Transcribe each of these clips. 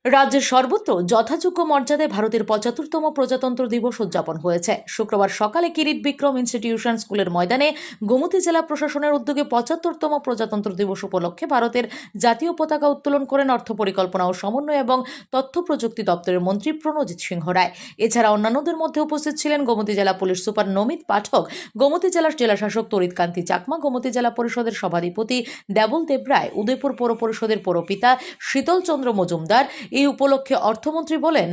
রাজ্যের সর্বত্র যথাযোগ্য মর্যাদায় ভারতের ৭৫তম প্রজাতন্ত্র দিবস উদযাপন হয়েছে। শুক্রবার সকালে কিরিট বিক্রম ইনস্টিটিউশন স্কুলের ময়দানে গোমতী জেলা প্রশাসনের উদ্যোগে ৭৫তম প্রজাতন্ত্র দিবস উপলক্ষে ভারতের জাতীয় পতাকা উত্তোলন করেন অর্থ পরিকল্পনা ও সমন্বয় এবং তথ্য প্রযুক্তি দপ্তরের মন্ত্রী প্রণজিৎ সিংহ রায়। এছাড়া অন্যান্যদের মধ্যে উপস্থিত ছিলেন গোমতী জেলা পুলিশ সুপার নমিত পাঠক, গোমতী জেলার জেলাশাসক তরিৎ কান্তি চাকমা, গোমতী জেলা পরিষদের সভাধিপতি দেবল দেব রায়, উদয়পুর পৌর পরিষদের পৌরপিতা শীতল চন্দ্র মজুমদার। এই উপলক্ষে অর্থমন্ত্রী বলেন,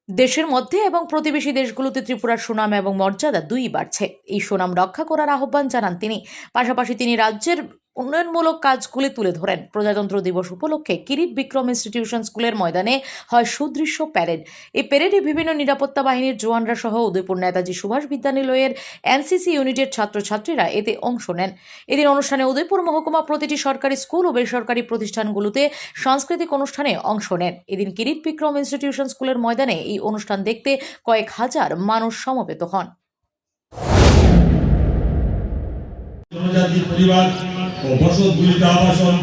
দেশের মধ্যে এবং প্রতিবেশী দেশগুলোতে ত্রিপুরার সুনাম এবং মর্যাদা দুই বাড়ছে। এই সুনাম রক্ষা করার আহ্বান জানান তিনি। পাশাপাশি তিনি রাজ্যের উন্নয়নমূলক কাজগুলি তুলে ধরেন। প্রজাতন্ত্র দিবস উপলক্ষে কিরিট বিক্রম ইনস্টিটিউশন স্কুলের ময়দানে হয় সুদৃশ্য প্যারেড। এই প্যারেডে বিভিন্ন নিরাপত্তা বাহিনীর জওয়ানরা সহ উদয়পুর নেতাজি সুভাষ বিদ্যানিলয়ের এনসিসি ইউনিটের ছাত্রছাত্রীরা এতে অংশ নেন। এদিন অনুষ্ঠানে উদয়পুর মহকুমা প্রতিটি সরকারি স্কুল ও বেসরকারি প্রতিষ্ঠানগুলোতে সাংস্কৃতিক অনুষ্ঠানে অংশ নেন। এদিন কিরিট বিক্রম ইনস্টিটিউশন স্কুলের ময়দানে এই অনুষ্ঠান দেখতে কয়েক হাজার মানুষ সমবেত হন। জনজাতি পরিবার ও বসতগুলিতে আবাসন,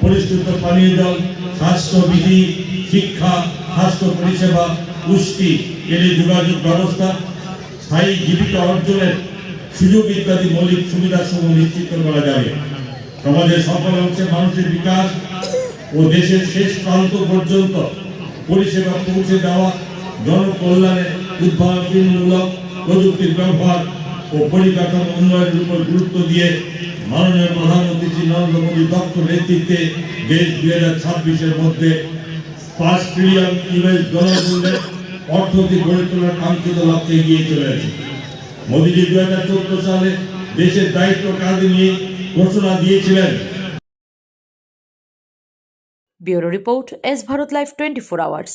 পরিশুদ্ধ পানীয় জল, স্বাস্থ্যবিধি, শিক্ষা, স্বাস্থ্য পরিষেবা, পুষ্টি, টেলিযোগাযোগ ব্যবস্থা, স্থায়ী জীবিকা অর্জনের সুযোগ ইত্যাদি মৌলিক সুবিধাসমূহ নিশ্চিত করা যাবে। সমাজের সকল অংশে মানুষের বিকাশ ও দেশের শেষ প্রান্ত পর্যন্ত পরিষেবা পৌঁছে দেওয়া, জনকল্যাণে উদ্ভাবনমূলক প্রযুক্তির ব্যবহার ও পরিকাঠামো উন্নয়নের উপর গুরুত্ব দিয়ে মাননীয় প্রধানমন্ত্রী শ্রী নরেন্দ্র মোদীর দক্ষ নেতৃত্বে দেশ 2026-এর মধ্যে 5 ট্রিলিয়ন ইউএস ডলার মূল্যের অর্থনীতি গড়ে তোলার কাঙ্ক্ষিত লক্ষ্যে এগিয়ে চলেছে। মোদীজি 2014 সালে দেশের দায়িত্ব কাঁধে নিয়ে ঘোষণা দিয়েছিলেন। Bureau report, S Bharat live 24 hours.